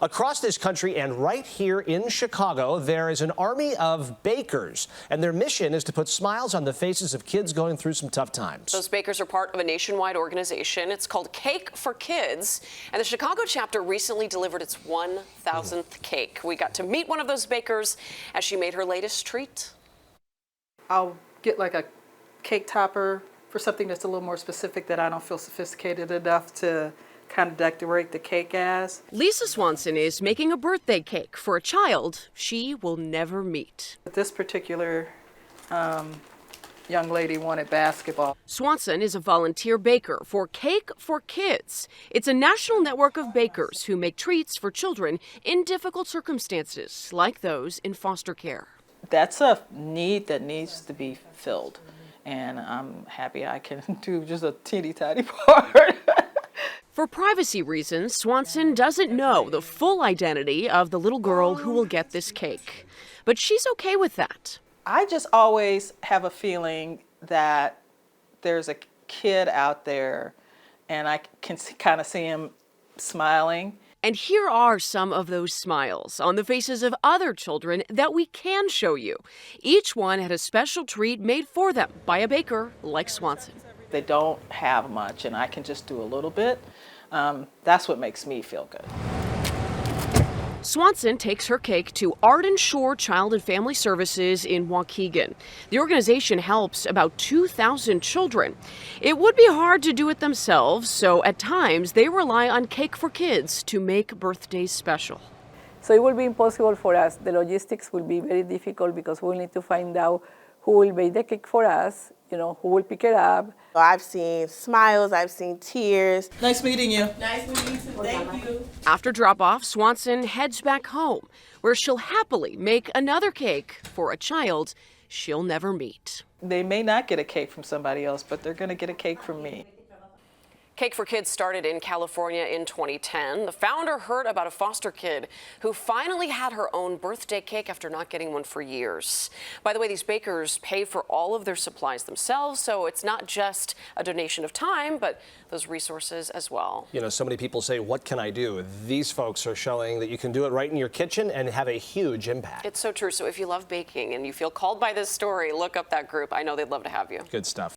Across this country and right here in Chicago, there is an army of bakers, and their mission is to put smiles on the faces of kids going through some tough times. Those bakers are part of a nationwide organization. It's called Cake4Kids, and the Chicago chapter recently delivered its 1,000th cake. We got to meet one of those bakers as she made her latest treat. I'll get like a cake topper for something that's a little more specific that I don't feel sophisticated enough to kind of decorate the cake as. Lisa Swanson is making a birthday cake for a child she will never meet. But this particular young lady wanted basketball. Swanson is a volunteer baker for Cake4Kids. It's a national network of bakers who make treats for children in difficult circumstances, like those in foster care. That's a need that needs to be filled, and I'm happy I can do just a teeny tiny part. For privacy reasons, Swanson doesn't know the full identity of the little girl who will get this cake, but she's okay with that. I just always have a feeling that there's a kid out there, and I can kind of see him smiling. And here are some of those smiles on the faces of other children that we can show you. Each one had a special treat made for them by a baker like Swanson. They don't have much, and I can just do a little bit. That's what makes me feel good. Swanson takes her cake to Arden Shore Child and Family Services in Waukegan. The organization helps about 2,000 children. It would be hard to do it themselves, so at times they rely on Cake4Kids to make birthdays special. So it will be impossible for us. The logistics will be very difficult because we'll need to find out who will bake the cake for us, who will pick it up. I've seen smiles, I've seen tears. Nice meeting you. Nice meeting you too, thank you. After drop-off, Swanson heads back home, where she'll happily make another cake for a child she'll never meet. They may not get a cake from somebody else, but they're going to get a cake from me. Cake4Kids started in California in 2010. The founder heard about a foster kid who finally had her own birthday cake after not getting one for years. By the way, these bakers pay for all of their supplies themselves, so it's not just a donation of time, but those resources as well. You know, so many people say, what can I do? These folks are showing that you can do it right in your kitchen and have a huge impact. It's so true. So if you love baking and you feel called by this story, look up that group. I know they'd love to have you. Good stuff.